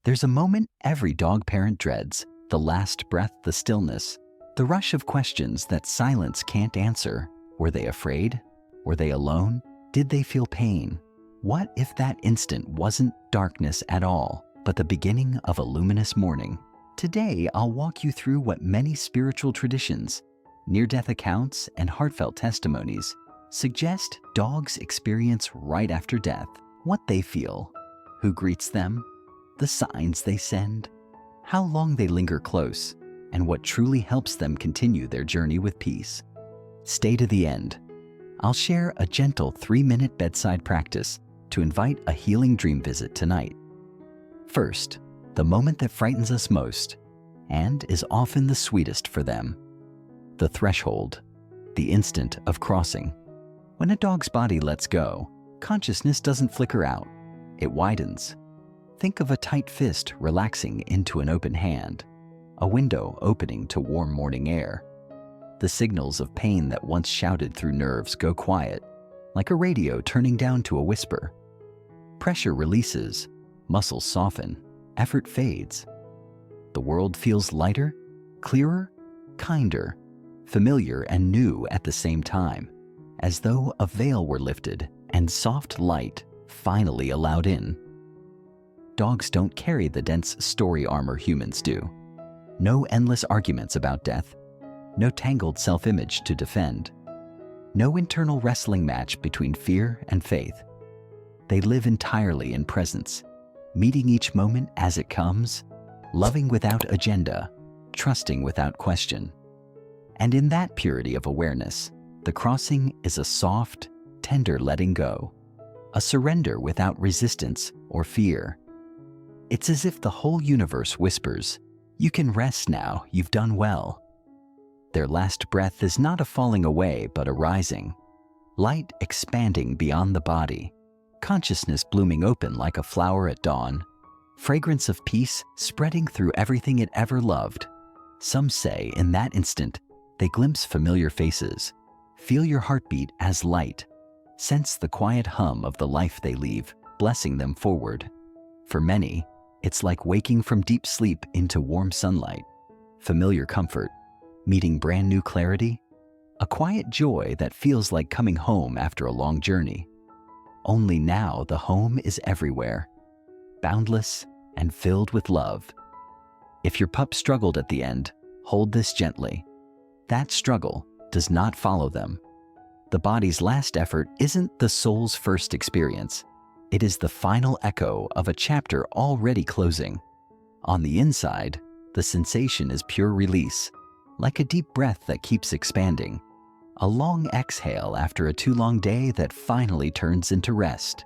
There's a moment every dog parent dreads, the last breath, the stillness, the rush of questions that silence can't answer. Were they afraid? Were they alone? Did they feel pain? What if that instant wasn't darkness at all, but the beginning of a luminous morning? Today, I'll walk you through what many spiritual traditions, near-death accounts, and heartfelt testimonies suggest dogs experience right after death, what they feel, who greets them, the signs they send, how long they linger close, and what truly helps them continue their journey with peace. Stay to the end. I'll share a gentle 3-minute bedside practice to invite a healing dream visit tonight. First, the moment that frightens us most and is often the sweetest for them. The threshold, the instant of crossing. When a dog's body lets go, consciousness doesn't flicker out, it widens. Think of a tight fist relaxing into an open hand, a window opening to warm morning air. The signals of pain that once shouted through nerves go quiet, like a radio turning down to a whisper. Pressure releases, muscles soften, effort fades. The world feels lighter, clearer, kinder, familiar and new at the same time, as though a veil were lifted and soft light finally allowed in. Dogs don't carry the dense story armor humans do. No endless arguments about death, no tangled self-image to defend, no internal wrestling match between fear and faith. They live entirely in presence, meeting each moment as it comes, loving without agenda, trusting without question. And in that purity of awareness, the crossing is a soft, tender letting go, a surrender without resistance or fear. It's as if the whole universe whispers, "You can rest now, you've done well." Their last breath is not a falling away, but a rising, light expanding beyond the body, consciousness blooming open like a flower at dawn, fragrance of peace spreading through everything it ever loved. Some say in that instant, they glimpse familiar faces, feel your heartbeat as light, sense the quiet hum of the life they leave, blessing them forward. For many, it's like waking from deep sleep into warm sunlight, familiar comfort, meeting brand new clarity, a quiet joy that feels like coming home after a long journey. Only now the home is everywhere, boundless and filled with love. If your pup struggled at the end, hold this gently. That struggle does not follow them. The body's last effort isn't the soul's first experience. It is the final echo of a chapter already closing. On the inside, the sensation is pure release, like a deep breath that keeps expanding, a long exhale after a too long day that finally turns into rest.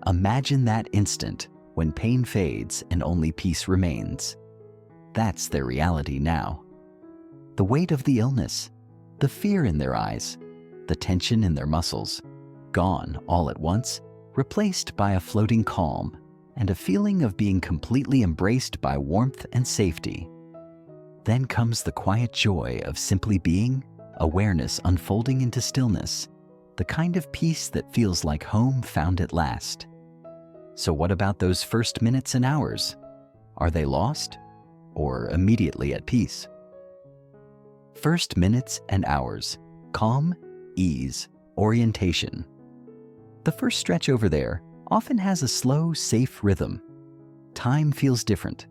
Imagine that instant when pain fades and only peace remains. That's their reality now. The weight of the illness, the fear in their eyes, the tension in their muscles, gone all at once, replaced by a floating calm and a feeling of being completely embraced by warmth and safety. Then comes the quiet joy of simply being, awareness unfolding into stillness, the kind of peace that feels like home found at last. So what about those first minutes and hours? Are they lost or immediately at peace? First minutes and hours, calm, ease, orientation. The first stretch over there often has a slow, safe rhythm. Time feels different,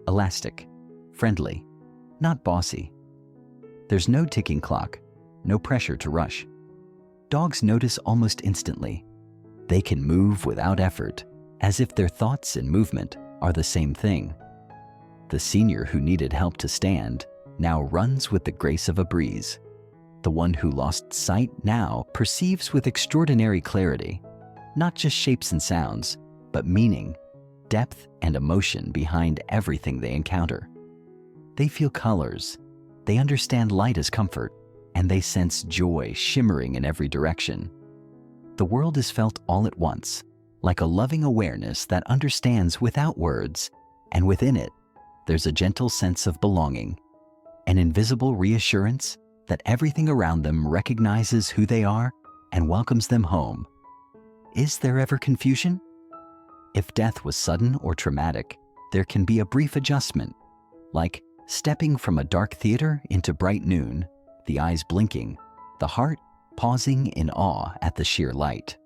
elastic, friendly, not bossy. There's no ticking clock, no pressure to rush. Dogs notice almost instantly. They can move without effort, as if their thoughts and movement are the same thing. The senior who needed help to stand now runs with the grace of a breeze. The one who lost sight now perceives with extraordinary clarity, not just shapes and sounds, but meaning, depth and emotion behind everything they encounter. They feel colors, they understand light as comfort, and they sense joy shimmering in every direction. The world is felt all at once, like a loving awareness that understands without words, and within it, there's a gentle sense of belonging, an invisible reassurance that everything around them recognizes who they are and welcomes them home. Is there ever confusion? If death was sudden or traumatic, there can be a brief adjustment, like stepping from a dark theater into bright noon, the eyes blinking, the heart pausing in awe at the sheer light.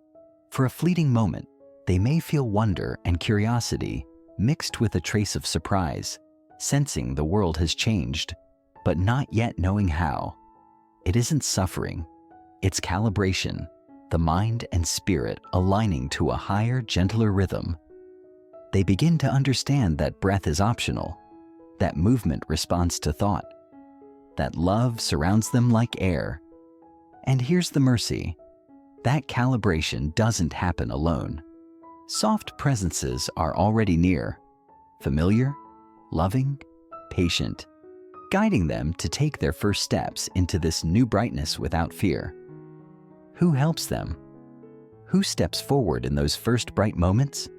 For a fleeting moment, they may feel wonder and curiosity mixed with a trace of surprise, sensing the world has changed, but not yet knowing how. It isn't suffering, it's calibration, the mind and spirit aligning to a higher, gentler rhythm. They begin to understand that breath is optional, that movement responds to thought, that love surrounds them like air. And here's the mercy. That calibration doesn't happen alone. Soft presences are already near, familiar, loving, patient, guiding them to take their first steps into this new brightness without fear. Who helps them? Who steps forward in those first bright moments?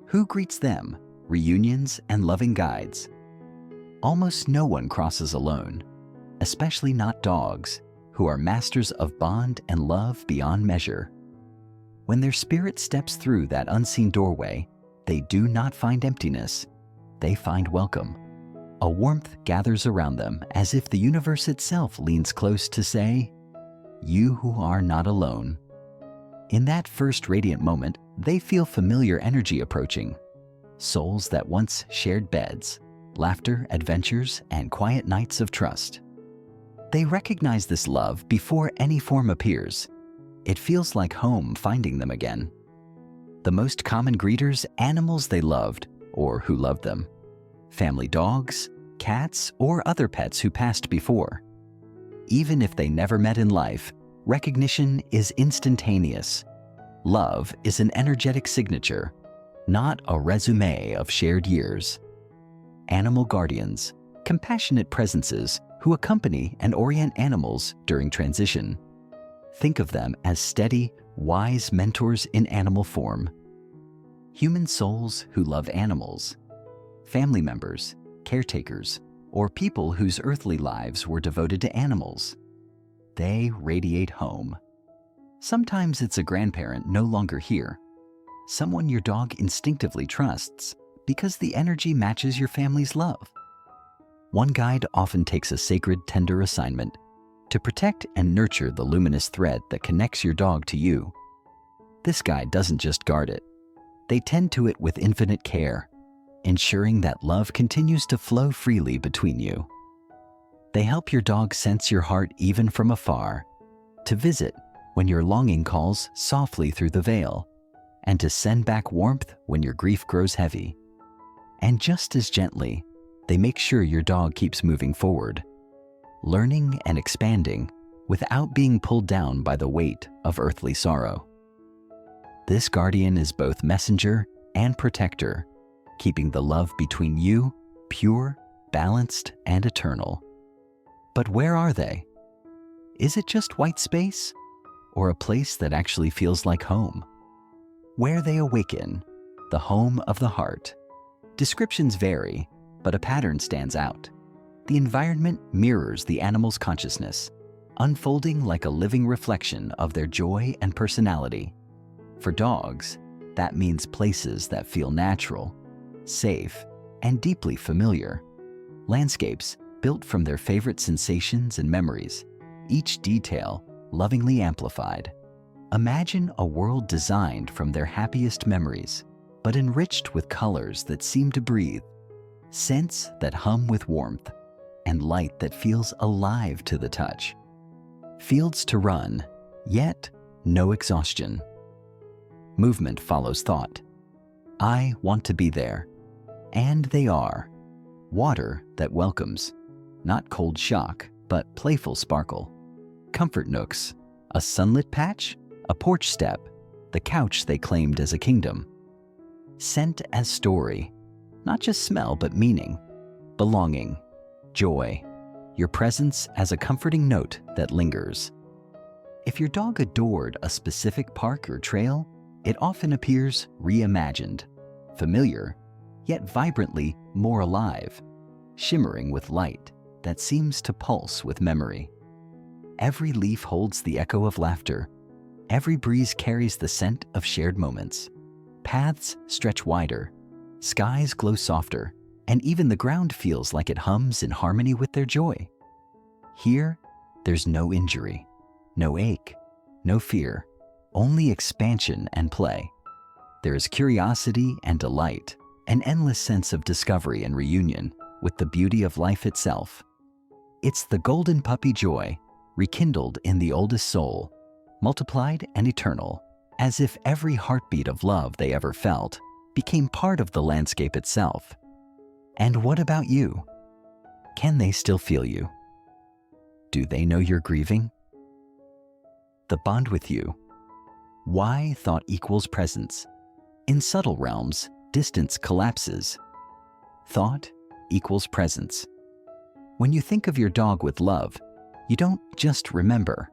Who greets them, reunions and loving guides? Almost no one crosses alone, especially not dogs, who are masters of bond and love beyond measure. When their spirit steps through that unseen doorway, they do not find emptiness, they find welcome. A warmth gathers around them as if the universe itself leans close to say, "You who are not alone." In that first radiant moment, they feel familiar energy approaching, souls that once shared beds, laughter, adventures, and quiet nights of trust. They recognize this love before any form appears. It feels like home finding them again. The most common greeters, animals they loved or who loved them. Family dogs, cats, or other pets who passed before. Even if they never met in life, recognition is instantaneous. Love is an energetic signature, not a resume of shared years. Animal guardians, compassionate presences who accompany and orient animals during transition. Think of them as steady, wise mentors in animal form. Human souls who love animals. Family members, caretakers, or people whose earthly lives were devoted to animals. They radiate home. Sometimes it's a grandparent no longer here, someone your dog instinctively trusts because the energy matches your family's love. One guide often takes a sacred, tender assignment to protect and nurture the luminous thread that connects your dog to you. This guide doesn't just guard it. They tend to it with infinite care, ensuring that love continues to flow freely between you. They help your dog sense your heart even from afar, to visit when your longing calls softly through the veil, and to send back warmth when your grief grows heavy. And just as gently, they make sure your dog keeps moving forward, learning and expanding without being pulled down by the weight of earthly sorrow. This guardian is both messenger and protector, keeping the love between you pure, balanced, and eternal. But where are they? Is it just white space, or a place that actually feels like home? Where they awaken, the home of the heart. Descriptions vary, but a pattern stands out. The environment mirrors the animal's consciousness, unfolding like a living reflection of their joy and personality. For dogs, that means places that feel natural, safe, and deeply familiar. Landscapes built from their favorite sensations and memories, each detail lovingly amplified. Imagine a world designed from their happiest memories, but enriched with colors that seem to breathe, scents that hum with warmth, and light that feels alive to the touch. Fields to run, yet no exhaustion. Movement follows thought. I want to be there. And they are. Water that welcomes, not cold shock, but playful sparkle. Comfort nooks, a sunlit patch, a porch step, the couch they claimed as a kingdom. Scent as story, not just smell but meaning. Belonging, joy, your presence as a comforting note that lingers. If your dog adored a specific park or trail, it often appears reimagined, familiar, yet vibrantly more alive, shimmering with light that seems to pulse with memory. Every leaf holds the echo of laughter. Every breeze carries the scent of shared moments. Paths stretch wider, skies glow softer, and even the ground feels like it hums in harmony with their joy. Here, there's no injury, no ache, no fear, only expansion and play. There is curiosity and delight, an endless sense of discovery and reunion with the beauty of life itself. It's the golden puppy joy, rekindled in the oldest soul, multiplied and eternal, as if every heartbeat of love they ever felt became part of the landscape itself. And what about you? Can they still feel you? Do they know you're grieving? The bond with you. Why thought equals presence? In subtle realms, distance collapses. Thought equals presence. When you think of your dog with love, you don't just remember.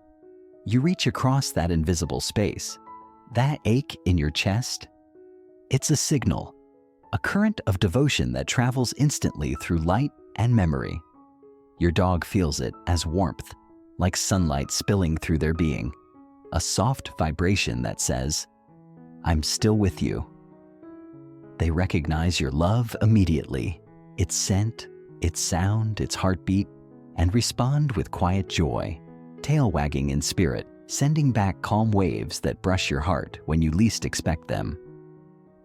You reach across that invisible space. That ache in your chest? It's a signal, a current of devotion that travels instantly through light and memory. Your dog feels it as warmth, like sunlight spilling through their being, a soft vibration that says, "I'm still with you." They recognize your love immediately, its scent, its sound, its heartbeat, and respond with quiet joy, tail wagging in spirit, sending back calm waves that brush your heart when you least expect them.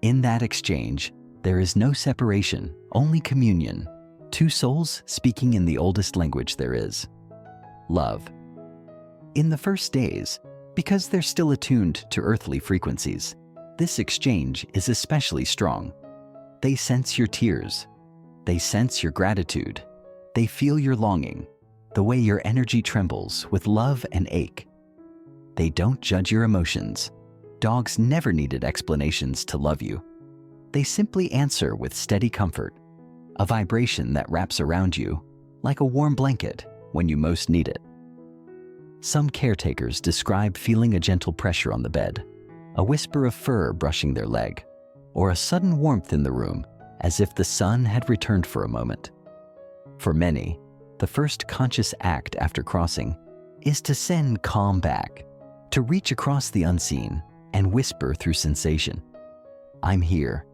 In that exchange, there is no separation, only communion, two souls speaking in the oldest language there is, love. In the first days, because they're still attuned to earthly frequencies, this exchange is especially strong. They sense your tears. They sense your gratitude. They feel your longing, the way your energy trembles with love and ache. They don't judge your emotions. Dogs never needed explanations to love you. They simply answer with steady comfort, a vibration that wraps around you like a warm blanket when you most need it. Some caretakers describe feeling a gentle pressure on the bed, a whisper of fur brushing their leg, or a sudden warmth in the room as if the sun had returned for a moment. For many, the first conscious act after crossing is to send calm back, to reach across the unseen and whisper through sensation, "I'm here.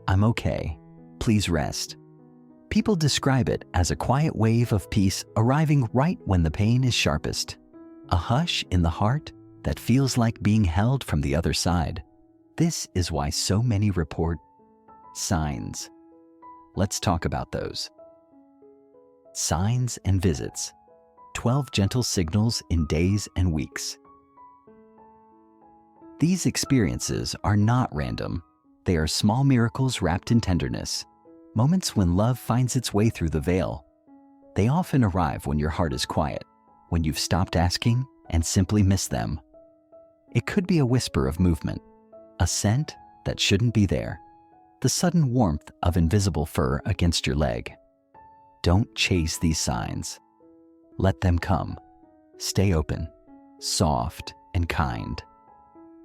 I'm okay. Please rest." People describe it as a quiet wave of peace arriving right when the pain is sharpest, a hush in the heart that feels like being held from the other side. This is why so many report signs. Let's talk about those. Signs and visits. 12 gentle signals in days and weeks. These experiences are not random. They are small miracles wrapped in tenderness, moments when love finds its way through the veil. They often arrive when your heart is quiet, when you've stopped asking and simply miss them. It could be a whisper of movement, a scent that shouldn't be there, the sudden warmth of invisible fur against your leg. Don't chase these signs. Let them come. Stay open, soft, and kind.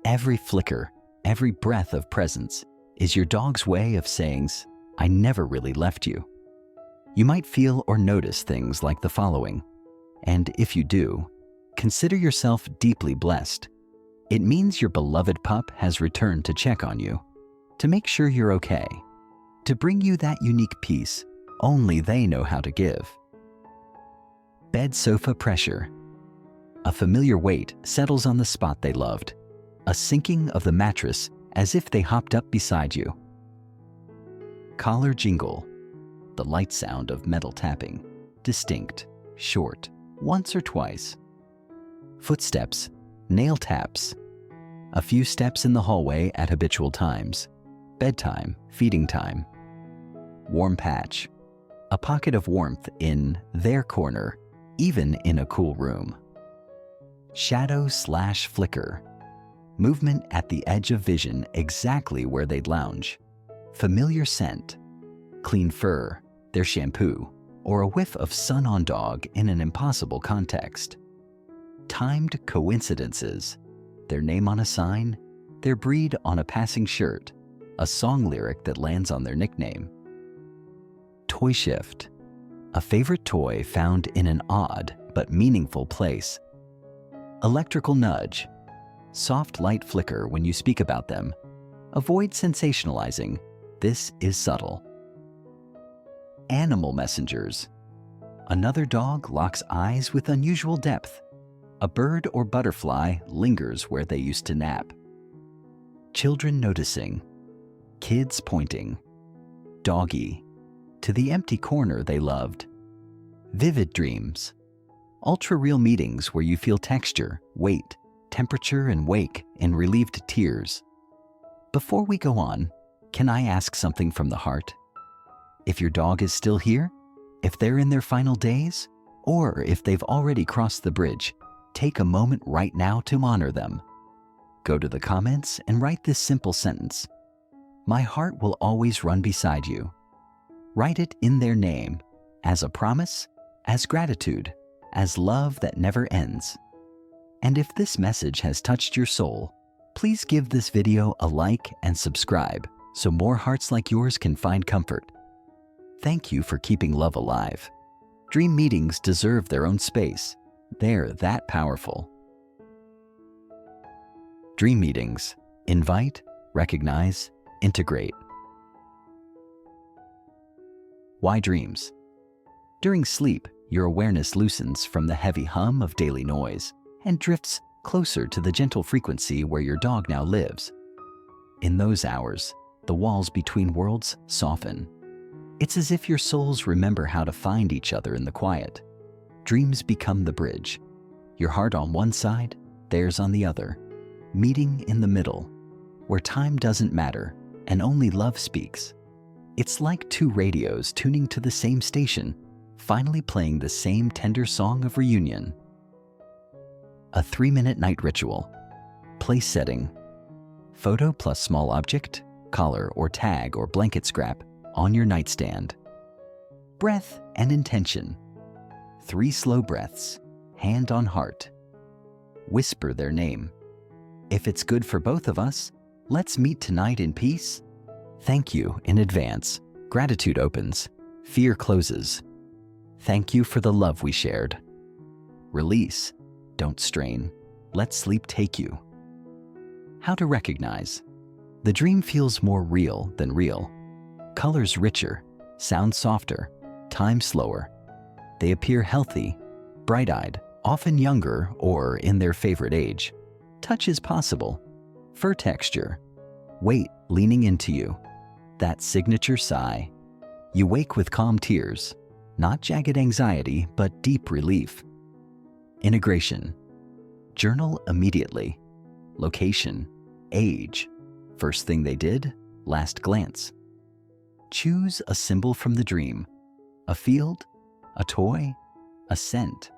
Every flicker, every breath of presence is your dog's way of saying, "I never really left you." You might feel or notice things like the following, and if you do, consider yourself deeply blessed. It means your beloved pup has returned to check on you, to make sure you're okay, to bring you that unique peace only they know how to give. Bed sofa pressure. A familiar weight settles on the spot they loved, a sinking of the mattress as if they hopped up beside you. Collar jingle. The light sound of metal tapping, distinct, short, once or twice. Footsteps, nail taps. A few steps in the hallway at habitual times. Bedtime, feeding time. Warm patch. A pocket of warmth in their corner, even in a cool room. Shadow/flicker. Movement at the edge of vision exactly where they'd lounge. Familiar scent. Clean fur, their shampoo, or a whiff of sun on dog in an impossible context. Timed coincidences. Their name on a sign, their breed on a passing shirt, a song lyric that lands on their nickname. Toy shift. A favorite toy found in an odd but meaningful place. Electrical nudge. Soft light flicker when you speak about them. Avoid sensationalizing. this is subtle. Animal messengers. Another dog locks eyes with unusual depth. A bird or butterfly lingers where they used to nap. Children noticing. Kids pointing. Doggy. To the empty corner they loved. Vivid dreams. Ultra-real meetings where you feel texture, weight, temperature, and wake in relieved tears. Before we go on, can I ask something from the heart? If your dog is still here, if they're in their final days, or if they've already crossed the bridge, take a moment right now to honor them. Go to the comments and write this simple sentence. My heart will always run beside you. Write it in their name, as a promise, as gratitude, as love that never ends. And if this message has touched your soul, please give this video a like and subscribe so more hearts like yours can find comfort. Thank you for keeping love alive. Dream meetings deserve their own space. They're that powerful. Dream meetings. Invite, recognize, integrate. Why dreams? During sleep, your awareness loosens from the heavy hum of daily noise and drifts closer to the gentle frequency where your dog now lives. In those hours, the walls between worlds soften. It's as if your souls remember how to find each other in the quiet. Dreams become the bridge. Your heart on one side, theirs on the other, meeting in the middle, where time doesn't matter and only love speaks. It's like two radios tuning to the same station, finally playing the same tender song of reunion. A 3-minute night ritual. Place setting. Photo plus small object, collar or tag or blanket scrap on your nightstand. Breath and intention. 3 slow breaths, hand on heart. Whisper their name. If it's good for both of us, let's meet tonight in peace. Thank you in advance. Gratitude opens. Fear closes. Thank you for the love we shared. Release. Don't strain. Let sleep take you. How to recognize. The dream feels more real than real. Colors richer, sound softer, time slower. They appear healthy, bright-eyed, often younger or in their favorite age. Touch is possible. Fur texture. Weight leaning into you. That signature sigh. You wake with calm tears. Not jagged anxiety, but deep relief. Integration. Journal immediately. Location. Age. First thing they did, last glance. Choose a symbol from the dream. A field, a toy, a scent.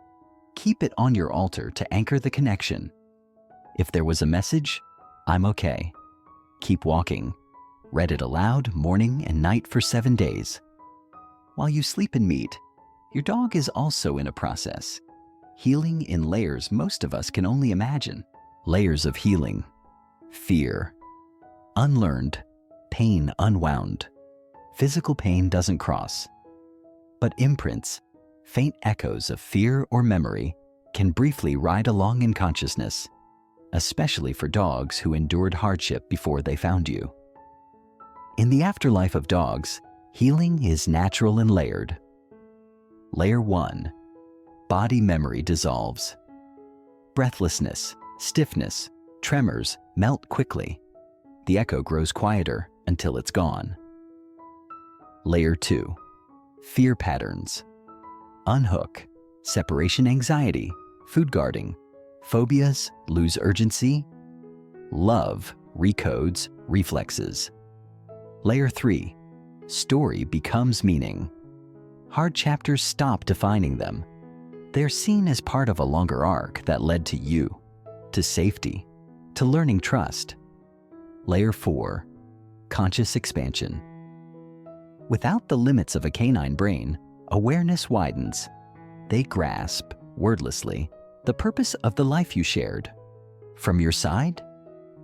Keep it on your altar to anchor the connection. If there was a message, I'm okay. Keep walking. Read it aloud morning and night for 7 days. While you sleep and meet, your dog is also in a process. Healing in layers most of us can only imagine. Layers of healing. Fear. Unlearned. Pain unwound. Physical pain doesn't cross. But imprints, faint echoes of fear or memory, can briefly ride along in consciousness, especially for dogs who endured hardship before they found you. In the afterlife of dogs, healing is natural and layered. Layer 1. Body memory dissolves. Breathlessness, stiffness, tremors melt quickly. The echo grows quieter until it's gone. Layer 2. Fear patterns. Unhook. Separation anxiety, food guarding, phobias lose urgency. Love recodes reflexes. Layer 3. Story becomes meaning. Hard chapters stop defining them. They're seen as part of a longer arc that led to you, to safety, to learning trust. Layer 4. Conscious expansion. Without the limits of a canine brain, awareness widens. They grasp, wordlessly, the purpose of the life you shared. From your side,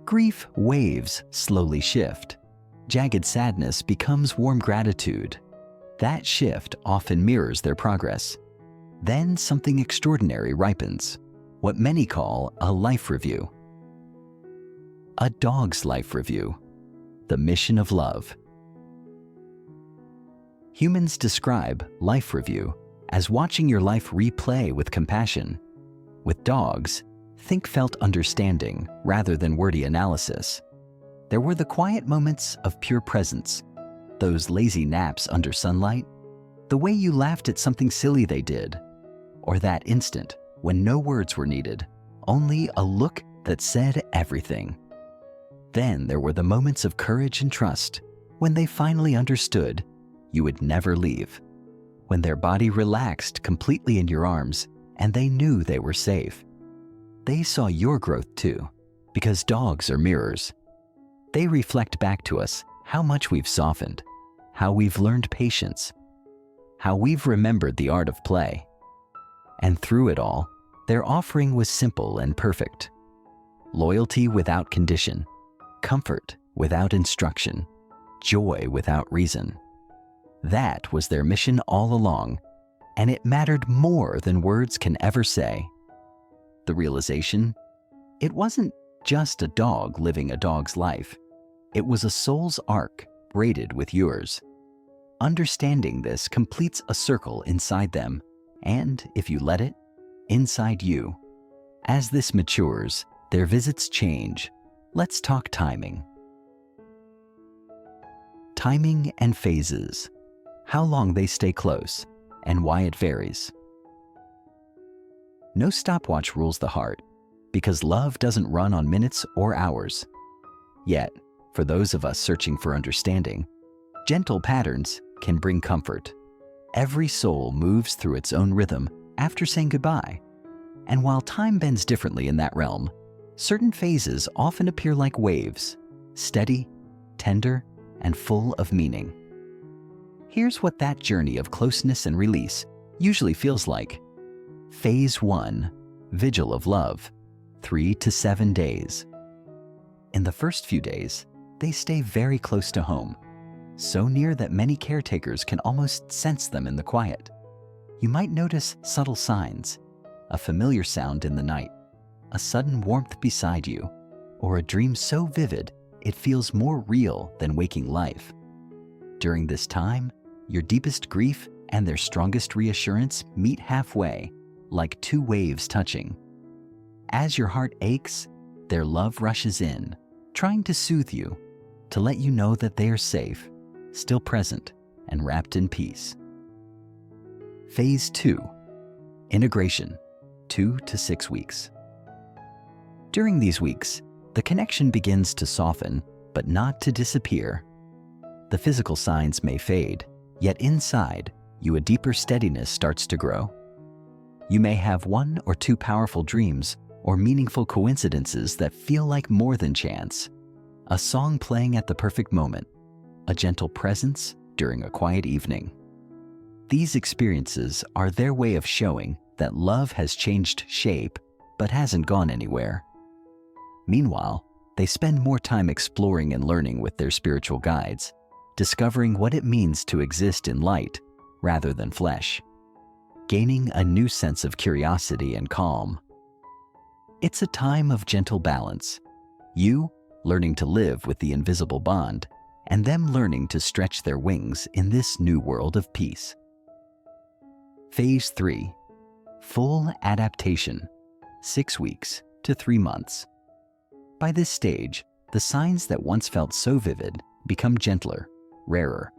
grief waves slowly shift. Jagged sadness becomes warm gratitude. That shift often mirrors their progress. Then something extraordinary ripens, what many call a life review. A dog's life review. The mission of love. Humans describe life review as watching your life replay with compassion. With dogs, think felt understanding rather than wordy analysis. There were the quiet moments of pure presence, those lazy naps under sunlight, the way you laughed at something silly they did, or that instant when no words were needed, only a look that said everything. Then there were the moments of courage and trust, when they finally understood you would never leave, when their body relaxed completely in your arms and they knew they were safe. They saw your growth too, because dogs are mirrors. They reflect back to us how much we've softened, how we've learned patience, how we've remembered the art of play. And through it all, their offering was simple and perfect. Loyalty without condition, comfort without instruction, joy without reason. That was their mission all along, and it mattered more than words can ever say. The realization, it wasn't just a dog living a dog's life. It was a soul's arc braided with yours. Understanding this completes a circle inside them, and, if you let it, inside you. As this matures, their visits change. Let's talk timing. Timing and phases. How long they stay close, and why it varies. No stopwatch rules the heart, because love doesn't run on minutes or hours. Yet, for those of us searching for understanding, gentle patterns can bring comfort. Every soul moves through its own rhythm after saying goodbye. And while time bends differently in that realm, certain phases often appear like waves, steady, tender, and full of meaning. Here's what that journey of closeness and release usually feels like. Phase 1, Vigil of Love, 3 to 7 days. In the first few days, they stay very close to home, so near that many caretakers can almost sense them in the quiet. You might notice subtle signs, a familiar sound in the night, a sudden warmth beside you, or a dream so vivid it feels more real than waking life. During this time, your deepest grief and their strongest reassurance meet halfway, like two waves touching. As your heart aches, their love rushes in, trying to soothe you, to let you know that they are safe, still present, and wrapped in peace. Phase 2, Integration, 2 to 6 weeks. During these weeks, the connection begins to soften, but not to disappear. The physical signs may fade, yet inside you a deeper steadiness starts to grow. You may have 1 or 2 powerful dreams or meaningful coincidences that feel like more than chance. A song playing at the perfect moment, a gentle presence during a quiet evening. These experiences are their way of showing that love has changed shape but hasn't gone anywhere. Meanwhile, they spend more time exploring and learning with their spiritual guides, discovering what it means to exist in light rather than flesh, gaining a new sense of curiosity and calm. It's a time of gentle balance, you learning to live with the invisible bond, and them learning to stretch their wings in this new world of peace. Phase 3, Full Adaptation, 6 weeks to 3 months. By this stage, the signs that once felt so vivid become gentler, rarer,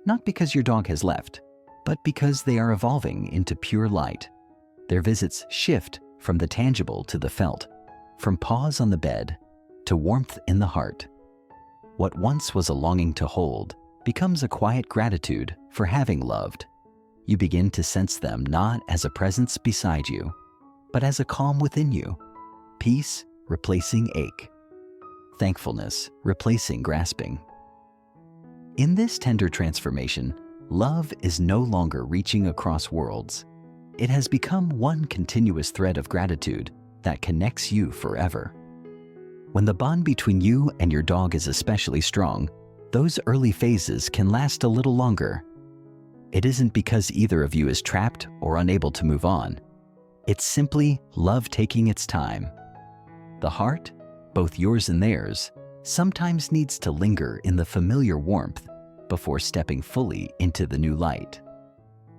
not because your dog has left, but because they are evolving into pure light. Their visits shift from the tangible to the felt, from paws on the bed to warmth in the heart. What once was a longing to hold becomes a quiet gratitude for having loved. You begin to sense them not as a presence beside you, but as a calm within you, peace replacing ache, thankfulness replacing grasping. In this tender transformation, love is no longer reaching across worlds. It has become one continuous thread of gratitude that connects you forever. When the bond between you and your dog is especially strong, those early phases can last a little longer. It isn't because either of you is trapped or unable to move on. It's simply love taking its time. The heart, both yours and theirs, sometimes needs to linger in the familiar warmth before stepping fully into the new light.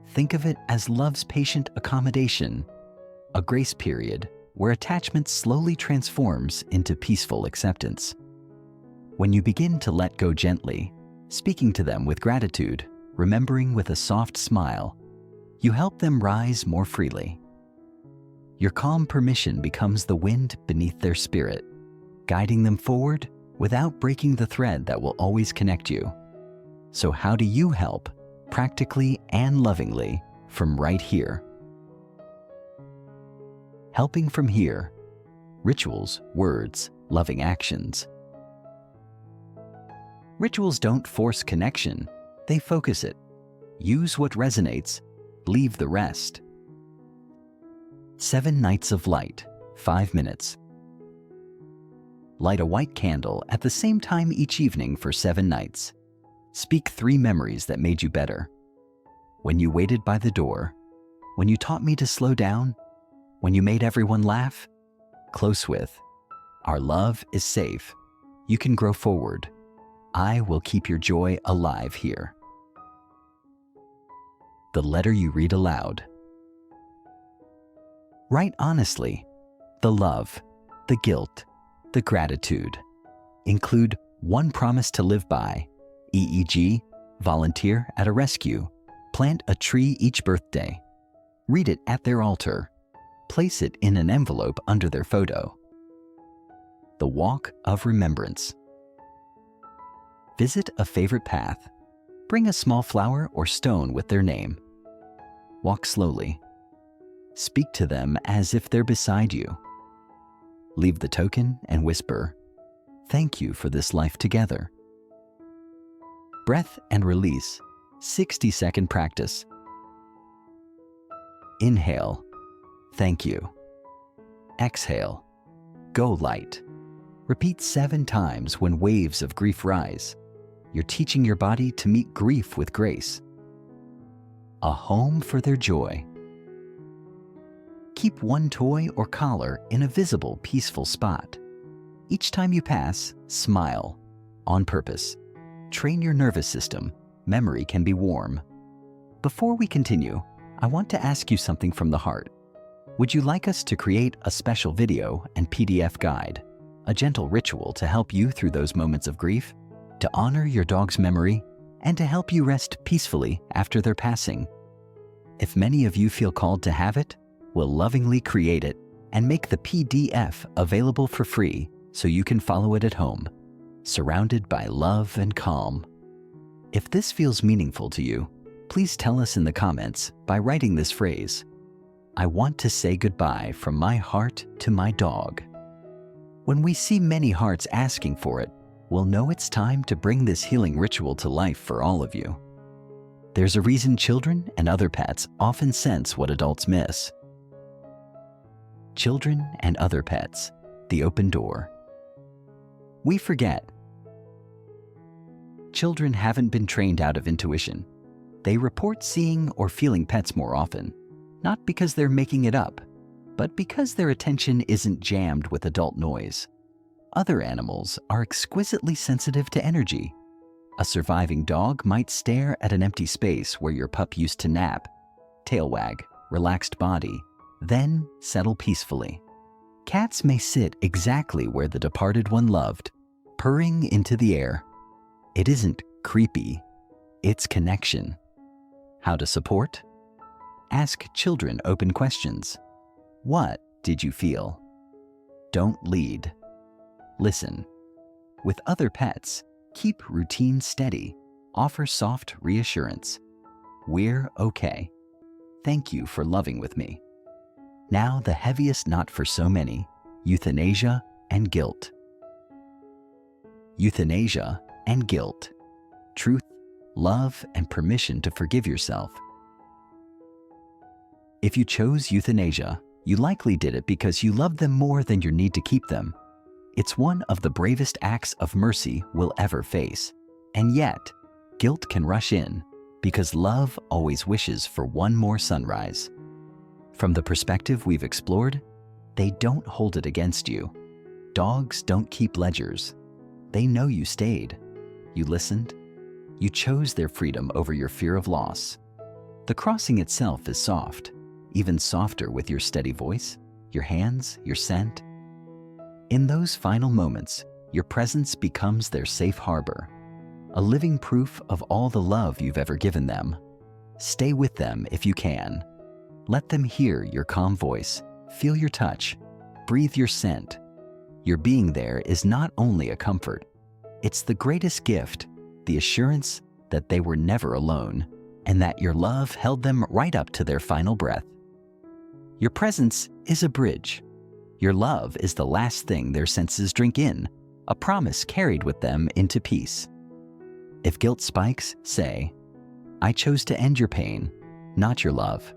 Think of it as love's patient accommodation, a grace period where attachment slowly transforms into peaceful acceptance. When you begin to let go gently, speaking to them with gratitude, remembering with a soft smile, you help them rise more freely. Your calm permission becomes the wind beneath their spirit, guiding them forward without breaking the thread that will always connect you. So how do you help, practically and lovingly, from right here? Helping from here: rituals, words, loving actions. Rituals don't force connection, they focus it. Use what resonates, leave the rest. 7 nights of light, 5 minutes. Light a white candle at the same time each evening for 7 nights. Speak 3 memories that made you better. When you waited by the door, when you taught me to slow down, when you made everyone laugh. Close with, our love is safe. You can grow forward. I will keep your joy alive here. The letter you read aloud. Write honestly, the love, the guilt, the gratitude. Include one promise to live by, e.g., volunteer at a rescue, plant a tree each birthday. Read it at their altar. Place it in an envelope under their photo. The walk of remembrance. Visit a favorite path. Bring a small flower or stone with their name. Walk slowly. Speak to them as if they're beside you. Leave the token and whisper, "Thank you for this life together." Breath and release, 60-second practice. Inhale, thank you. Exhale, go light. Repeat 7 times when waves of grief rise. You're teaching your body to meet grief with grace. A home for their joy. Keep one toy or collar in a visible, peaceful spot. Each time you pass, smile, on purpose. Train your nervous system. Memory can be warm. Before we continue, I want to ask you something from the heart. Would you like us to create a special video and PDF guide, a gentle ritual to help you through those moments of grief, to honor your dog's memory, and to help you rest peacefully after their passing? If many of you feel called to have it, we'll lovingly create it and make the PDF available for free so you can follow it at home, surrounded by love and calm. If this feels meaningful to you, please tell us in the comments by writing this phrase: "I want to say goodbye from my heart to my dog." When we see many hearts asking for it, we'll know it's time to bring this healing ritual to life for all of you. There's a reason children and other pets often sense what adults miss. Children and other pets, the open door. We forget. Children haven't been trained out of intuition. They report seeing or feeling pets more often, not because they're making it up, but because their attention isn't jammed with adult noise. Other animals are exquisitely sensitive to energy. A surviving dog might stare at an empty space where your pup used to nap, tail wag, relaxed body, then settle peacefully. Cats may sit exactly where the departed one loved, purring into the air. It isn't creepy, it's connection. How to support? Ask children open questions. What did you feel? Don't lead. Listen. With other pets, keep routine steady. Offer soft reassurance. We're okay. Thank you for loving with me. Now the heaviest knot for so many: euthanasia and guilt. Euthanasia and guilt. Truth, love, and permission to forgive yourself. If you chose euthanasia, you likely did it because you love them more than your need to keep them. It's one of the bravest acts of mercy we'll ever face. And yet, guilt can rush in because love always wishes for one more sunrise. From the perspective we've explored, they don't hold it against you. Dogs don't keep ledgers. They know you stayed. You listened. You chose their freedom over your fear of loss. The crossing itself is soft, even softer with your steady voice, your hands, your scent. In those final moments, your presence becomes their safe harbor, a living proof of all the love you've ever given them. Stay with them if you can. Let them hear your calm voice, feel your touch, breathe your scent. Your being there is not only a comfort, it's the greatest gift, the assurance that they were never alone and that your love held them right up to their final breath. Your presence is a bridge. Your love is the last thing their senses drink in, a promise carried with them into peace. If guilt spikes, say, I chose to end your pain, not your love.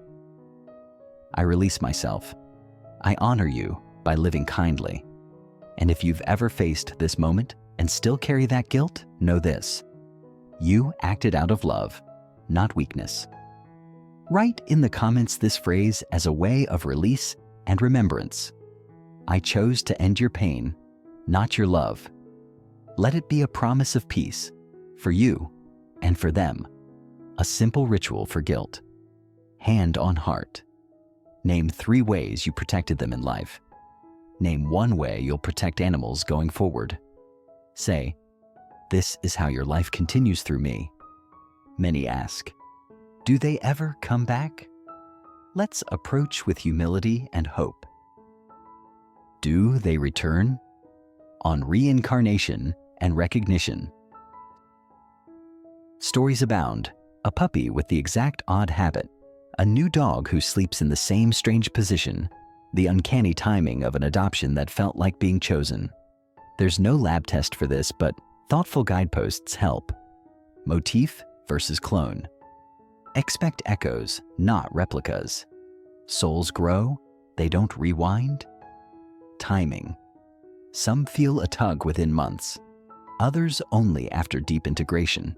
I release myself. I honor you by living kindly. And if you've ever faced this moment and still carry that guilt, know this. You acted out of love, not weakness. Write in the comments this phrase as a way of release and remembrance. I chose to end your pain, not your love. Let it be a promise of peace for you and for them. A simple ritual for guilt. Hand on heart. Name 3 ways you protected them in life. Name 1 way you'll protect animals going forward. Say, this is how your life continues through me. Many ask, do they ever come back? Let's approach with humility and hope. Do they return? On reincarnation and recognition. Stories abound. A puppy with the exact odd habit, a new dog who sleeps in the same strange position, the uncanny timing of an adoption that felt like being chosen. There's no lab test for this, but thoughtful guideposts help. Motif versus clone. Expect echoes, not replicas. Souls grow, they don't rewind. Timing. Some feel a tug within months, others only after deep integration.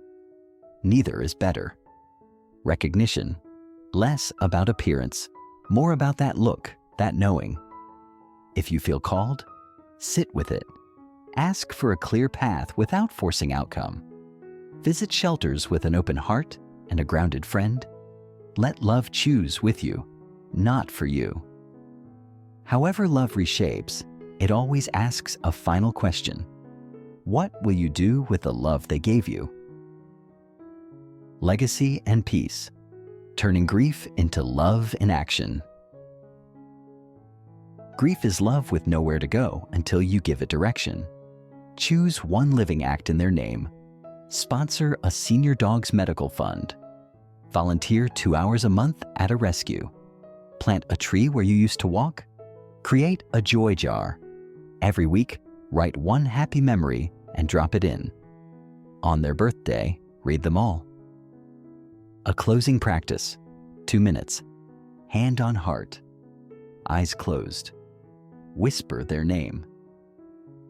Neither is better. Recognition. Less about appearance, more about that look, that knowing. If you feel called, sit with it. Ask for a clear path without forcing outcome. Visit shelters with an open heart and a grounded friend. Let love choose with you, not for you. However love reshapes, it always asks a final question. What will you do with the love they gave you? Legacy and peace. Turning grief into love in action. Grief is love with nowhere to go until you give it direction. Choose 1 living act in their name. Sponsor a senior dog's medical fund. Volunteer 2 hours a month at a rescue. Plant a tree where you used to walk. Create a joy jar. Every week, write 1 happy memory and drop it in. On their birthday, read them all. A closing practice. 2 minutes. Hand on heart. Eyes closed. Whisper their name.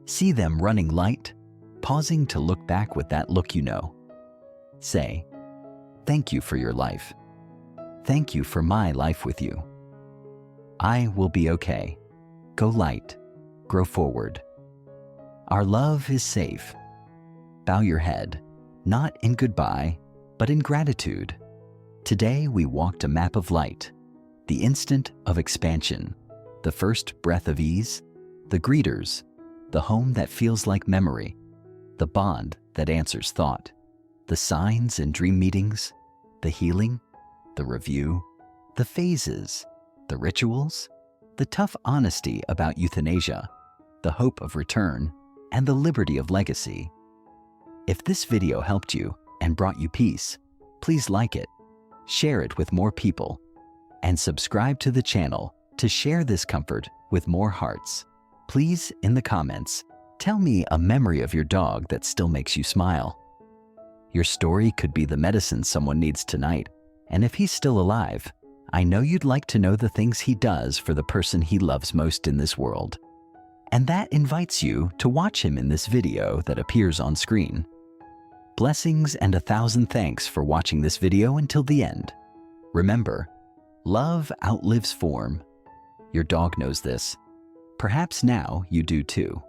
See them running light, pausing to look back with that look you know. Say, thank you for your life. Thank you for my life with you. I will be okay. Go light. Grow forward. Our love is safe. Bow your head, not in goodbye, but in gratitude. Today we walked a map of light, the instant of expansion, the first breath of ease, the greeters, the home that feels like memory, the bond that answers thought, the signs and dream meetings, the healing, the review, the phases, the rituals, the tough honesty about euthanasia, the hope of return, and the liberty of legacy. If this video helped you and brought you peace, please like it, share it with more people, and subscribe to the channel to share this comfort with more hearts. Please, in the comments, tell me a memory of your dog that still makes you smile. Your story could be the medicine someone needs tonight, and if he's still alive, I know you'd like to know the things he does for the person he loves most in this world. And that invites you to watch him in this video that appears on screen. Blessings and 1,000 thanks for watching this video until the end. Remember, love outlives form. Your dog knows this. Perhaps now you do too.